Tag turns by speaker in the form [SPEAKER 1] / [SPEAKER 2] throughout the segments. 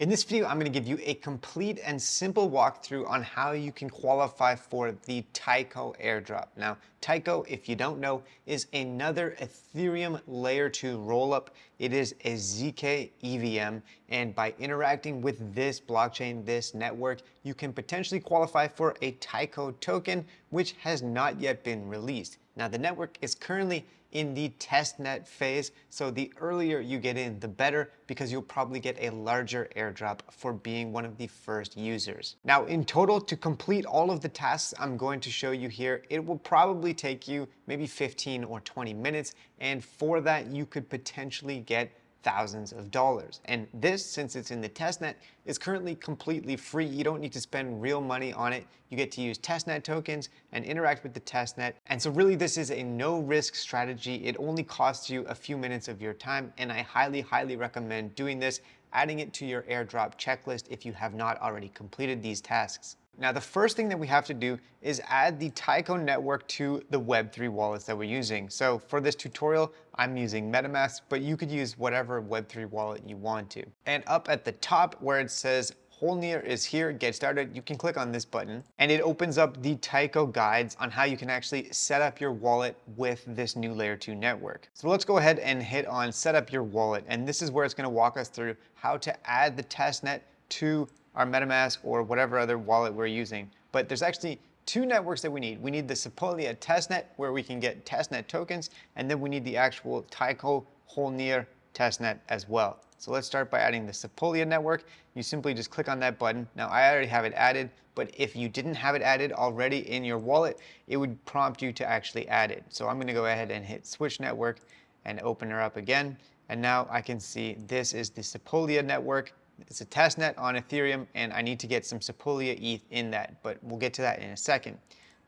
[SPEAKER 1] In this video, I'm going to give you a complete and simple walkthrough on how you can qualify for the TAIKO airdrop. Now, TAIKO, if you don't know, is another Ethereum layer 2 rollup. It is a ZK EVM, and by interacting with this blockchain, this network, you can potentially qualify for a TAIKO token, which has not yet been released. Now, the network is currently in the testnet phase, so the earlier you get in, the better, because you'll probably get a larger airdrop for being one of the first users. Now, in total, to complete all of the tasks I'm going to show you here, it will probably take you maybe 15 or 20 minutes, and for that, you could potentially get thousands of dollars. And this, since it's in the testnet, is currently completely free. You don't need to spend real money on it. You get to use testnet tokens and interact with the testnet. And so really this is a no risk strategy. It only costs you a few minutes of your time, and I highly recommend doing this, adding it to your airdrop checklist if you have not already completed these tasks. Now, the first thing that we have to do is add the TAIKO network to the Web3 wallets that we're using. So for this tutorial, I'm using MetaMask, but you could use whatever Web3 wallet you want to. And up at the top where it says Holnir is here, get started, you can click on this button and it opens up the TAIKO guides on how you can actually set up your wallet with this new layer 2 network. So let's go ahead and hit on set up your wallet. And this is where it's going to walk us through how to add the testnet to our MetaMask or whatever other wallet we're using. But there's actually two networks that we need. We need the Sepolia testnet where we can get testnet tokens, and then we need the actual TAIKO Holnir testnet as well. So let's start by adding the Sepolia network. You simply just click on that button. Now I already have it added, but if you didn't have it added already in your wallet, it would prompt you to actually add it. So I'm going to go ahead and hit switch network and open her up again. And now I can see this is the Sepolia network. It's a testnet on Ethereum, and I need to get some Sepolia ETH in that, but we'll get to that in a second.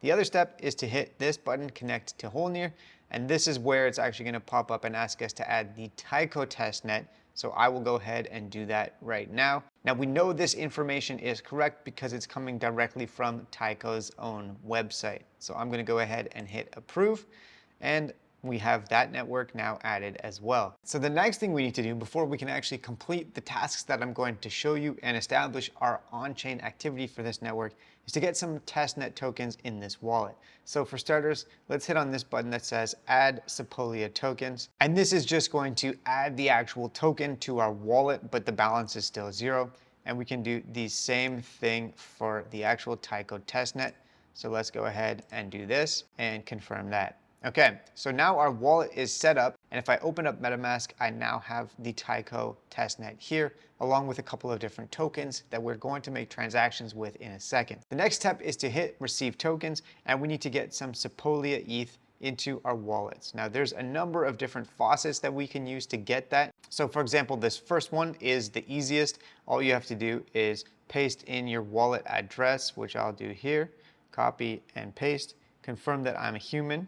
[SPEAKER 1] The other step is to hit this button, connect to Holnir, and this is where it's actually going to pop up and ask us to add the TAIKO testnet. So I will go ahead and do that right now. Now we know this information is correct because it's coming directly from TAIKO's own website. So I'm going to go ahead and hit approve, and we have that network now added as well. So the next thing we need to do before we can actually complete the tasks that I'm going to show you and establish our on-chain activity for this network is to get some testnet tokens in this wallet. So for starters, let's hit on this button that says add Sepolia tokens. And this is just going to add the actual token to our wallet, but the balance is still 0. And we can do the same thing for the actual TAIKO testnet. So let's go ahead and do this and confirm that. Okay, so now our wallet is set up, and if I open up MetaMask, I now have the TAIKO testnet here, along with a couple of different tokens that we're going to make transactions with in a second. The next step is to hit receive tokens, and we need to get some Sepolia ETH into our wallets. Now there's a number of different faucets that we can use to get that. So for example, this first one is the easiest. All you have to do is paste in your wallet address, which I'll do here, copy and paste, confirm that I'm a human,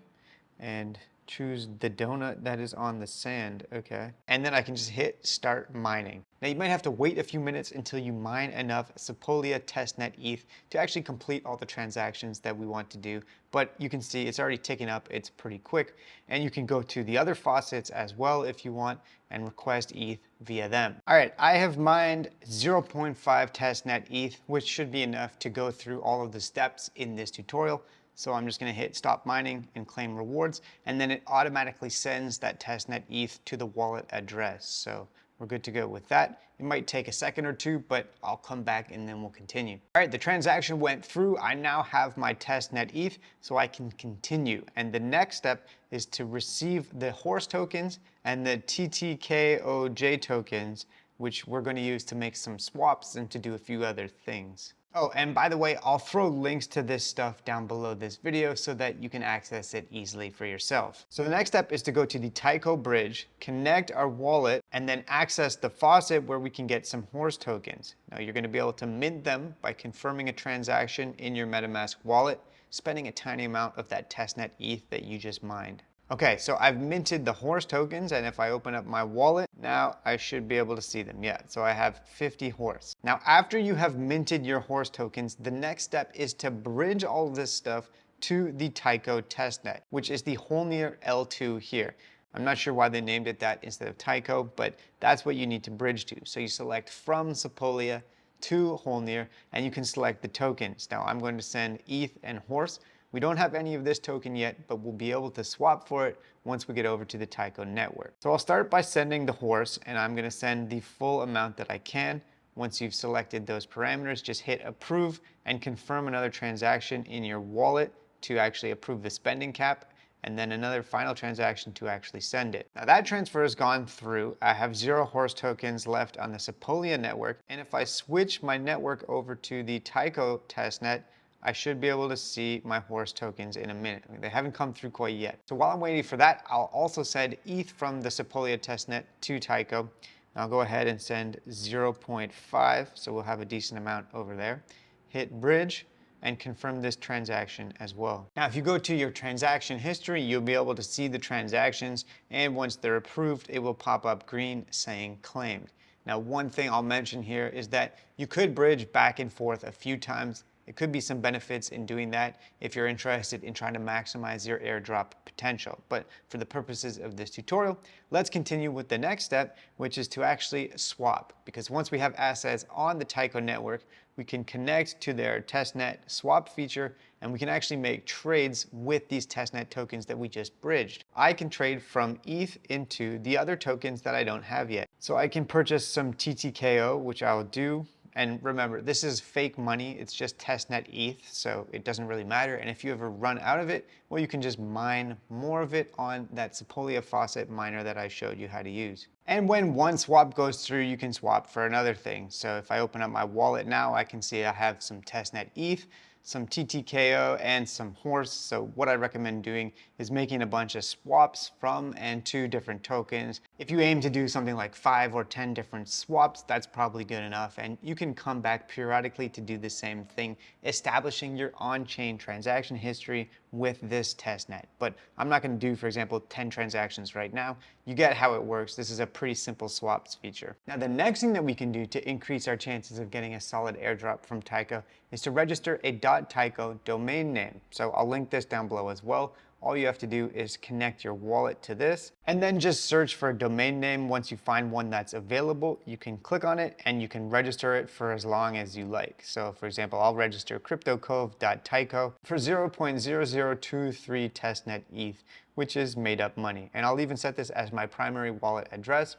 [SPEAKER 1] and choose the donut that is on the sand, okay? And then I can just hit start mining. Now you might have to wait a few minutes until you mine enough Sepolia testnet ETH to actually complete all the transactions that we want to do, but you can see it's already ticking up, it's pretty quick, and you can go to the other faucets as well if you want and request ETH via them. All right, I have mined 0.5 testnet ETH, which should be enough to go through all of the steps in this tutorial. So I'm just going to hit stop mining and claim rewards, and then it automatically sends that testnet ETH to the wallet address. So we're good to go with that. It might take a second or two, but I'll come back and then we'll continue. All right, the transaction went through. I now have my testnet ETH, so I can continue. And the next step is to receive the horse tokens and the TTKOJ tokens, which we're going to use to make some swaps and to do a few other things. Oh, and by the way, I'll throw links to this stuff down below this video so that you can access it easily for yourself. So the next step is to go to the TAIKO bridge, connect our wallet, and then access the faucet where we can get some horse tokens. Now you're going to be able to mint them by confirming a transaction in your MetaMask wallet, spending a tiny amount of that testnet ETH that you just mined. Okay, so I've minted the horse tokens, and if I open up my wallet, now I should be able to see them. Yeah, so I have 50 horse. Now, after you have minted your horse tokens, the next step is to bridge all of this stuff to the TAIKO testnet, which is the Holnir L2 here. I'm not sure why they named it that instead of TAIKO, but that's what you need to bridge to. So you select from Sepolia to Holnir, and you can select the tokens. Now I'm going to send ETH and Horse. We don't have any of this token yet, but we'll be able to swap for it once we get over to the TAIKO network. So I'll start by sending the Horse, and I'm going to send the full amount that I can. Once you've selected those parameters, just hit approve and confirm another transaction in your wallet to actually approve the spending cap, and then another final transaction to actually send it. Now that transfer has gone through. I have 0 Horse tokens left on the Sepolia network, and if I switch my network over to the TAIKO testnet, I should be able to see my Horse tokens in a minute. They haven't come through quite yet. So while I'm waiting for that, I'll also send ETH from the Sepolia testnet to TAIKO. I'll go ahead and send 0.5, so we'll have a decent amount over there. Hit bridge and confirm this transaction as well. Now, if you go to your transaction history, you'll be able to see the transactions, and once they're approved, it will pop up green saying claimed. Now, one thing I'll mention here is that you could bridge back and forth a few times. It could be some benefits in doing that if you're interested in trying to maximize your airdrop potential. But for the purposes of this tutorial, let's continue with the next step, which is to actually swap. Because once we have assets on the TAIKO network, we can connect to their testnet swap feature, and we can actually make trades with these testnet tokens that we just bridged. I can trade from ETH into the other tokens that I don't have yet. So I can purchase some TTKO, which I'll do. And remember, this is fake money. It's just testnet ETH, so it doesn't really matter. And if you ever run out of it, well, you can just mine more of it on that Sepolia faucet miner that I showed you how to use. And when one swap goes through, you can swap for another thing. So if I open up my wallet now, I can see I have some testnet ETH, some TTKO, and some Horse. So what I recommend doing is making a bunch of swaps from and to different tokens. If you aim to do something like 5 or 10 different swaps, that's probably good enough. And you can come back periodically to do the same thing, establishing your on-chain transaction history with this testnet. But I'm not going to do, for example, 10 transactions right now. You get how it works. This is a pretty simple swaps feature. Now, the next thing that we can do to increase our chances of getting a solid airdrop from TAIKO is to register a .taiko domain name. So I'll link this down below as well. All you have to do is connect your wallet to this and then just search for a domain name. Once you find one that's available, you can click on it and you can register it for as long as you like. So for example, I'll register kryptocove.taiko for 0.0023 testnet ETH, which is made up money. And I'll even set this as my primary wallet address,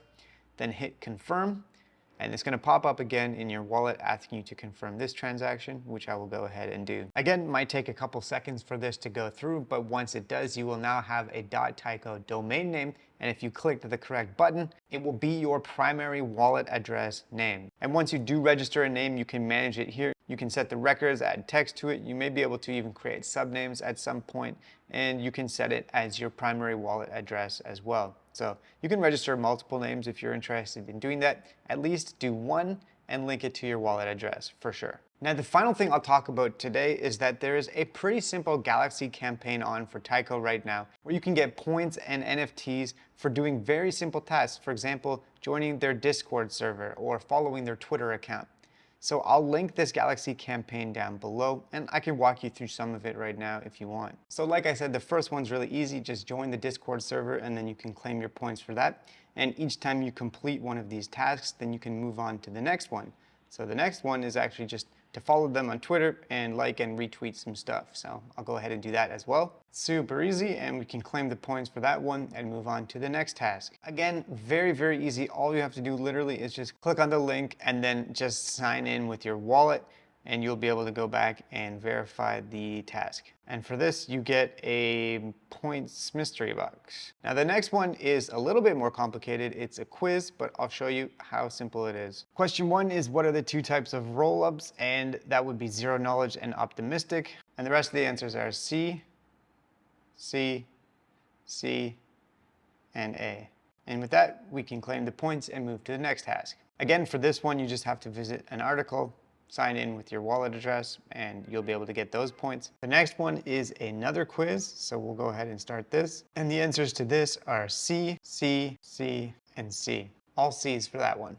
[SPEAKER 1] then hit confirm. And it's going to pop up again in your wallet asking you to confirm this transaction, which I will go ahead and do. Again, it might take a couple seconds for this to go through, but once it does, you will now have a .taiko domain name. And if you click the correct button, it will be your primary wallet address name. And once you do register a name, you can manage it here. You can set the records, add text to it. You may be able to even create subnames at some point, and you can set it as your primary wallet address as well. So you can register multiple names if you're interested in doing that. At least do one and link it to your wallet address for sure. Now, the final thing I'll talk about today is that there is a pretty simple Galaxy campaign on for TAIKO right now, where you can get points and NFTs for doing very simple tasks. For example, joining their Discord server or following their Twitter account. So I'll link this Galaxy campaign down below, and I can walk you through some of it right now if you want. So like I said, the first one's really easy. Just join the Discord server and then you can claim your points for that. And each time you complete one of these tasks, then you can move on to the next one. So the next one is actually just to follow them on Twitter and like and retweet some stuff. So I'll go ahead and do that as well. Super easy, and we can claim the points for that one and move on to the next task. Again, very, very easy. All you have to do literally is just click on the link and then just sign in with your wallet, and you'll be able to go back and verify the task. And for this, you get a points mystery box. Now the next one is a little bit more complicated. It's a quiz, but I'll show you how simple it is. Question 1 is, what are the 2 types of rollups? And that would be zero knowledge and optimistic. And the rest of the answers are C, C, C, and A. And with that, we can claim the points and move to the next task. Again, for this one, you just have to visit an article, sign in with your wallet address, and you'll be able to get those points. The next one is another quiz, so we'll go ahead and start this. And the answers to this are C, C, C, and C. All C's for that one.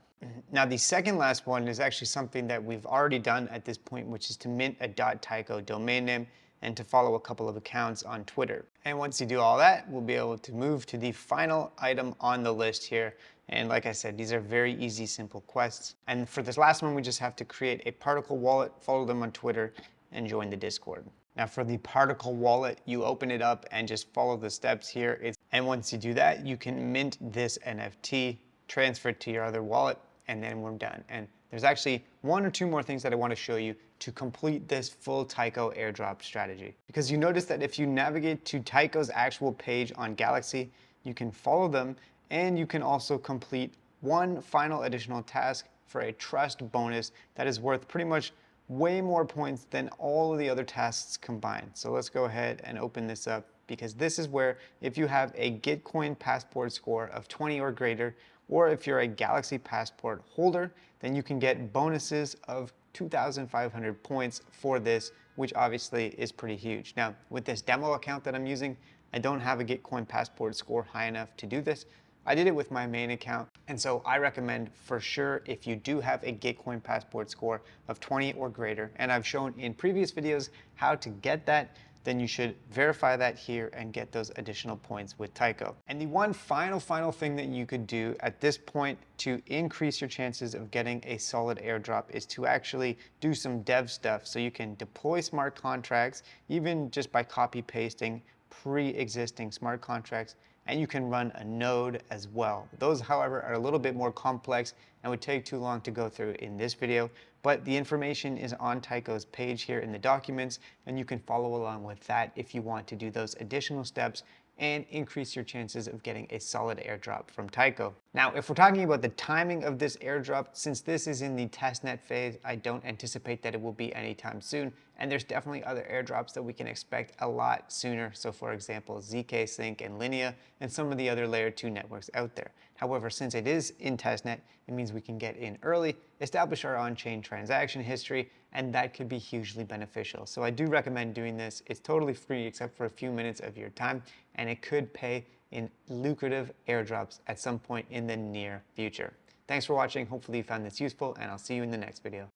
[SPEAKER 1] Now the second last one is actually something that we've already done at this point, which is to mint a .taiko domain name and to follow a couple of accounts on Twitter. And once you do all that, we'll be able to move to the final item on the list here. And like I said, these are very easy, simple quests. And for this last one, we just have to create a particle wallet, follow them on Twitter, and join the Discord. Now for the particle wallet, you open it up and just follow the steps here. And once you do that, you can mint this NFT, transfer it to your other wallet, and then we're done. And there's actually one or two more things that I want to show you to complete this full TAIKO airdrop strategy. Because you notice that if you navigate to TAIKO's actual page on Galaxy, you can follow them and you can also complete one final additional task for a trust bonus that is worth pretty much way more points than all of the other tasks combined. So let's go ahead and open this up, because this is where if you have a Gitcoin passport score of 20 or greater, or if you're a Galaxy passport holder, then you can get bonuses of 2,500 points for this, which obviously is pretty huge. Now, with this demo account that I'm using, I don't have a Gitcoin passport score high enough to do this. I did it with my main account, and so I recommend for sure if you do have a Gitcoin passport score of 20 or greater, and I've shown in previous videos how to get that, then you should verify that here and get those additional points with TAIKO. And the one final thing that you could do at this point to increase your chances of getting a solid airdrop is to actually do some dev stuff. So you can deploy smart contracts, even just by copy pasting pre-existing smart contracts, and you can run a node as well. Those, however, are a little bit more complex and would take too long to go through in this video, but the information is on TAIKO's page here in the documents, and you can follow along with that if you want to do those additional steps and increase your chances of getting a solid airdrop from TAIKO. Now, if we're talking about the timing of this airdrop, since this is in the testnet phase, I don't anticipate that it will be anytime soon, and there's definitely other airdrops that we can expect a lot sooner. So for example, ZK Sync and Linea and some of the other layer 2 networks out there. However, since it is in testnet, it means we can get in early, establish our on-chain transaction history, and that could be hugely beneficial. So I do recommend doing this. It's totally free except for a few minutes of your time, and it could pay in lucrative airdrops at some point in the near future. Thanks for watching. Hopefully you found this useful, and I'll see you in the next video.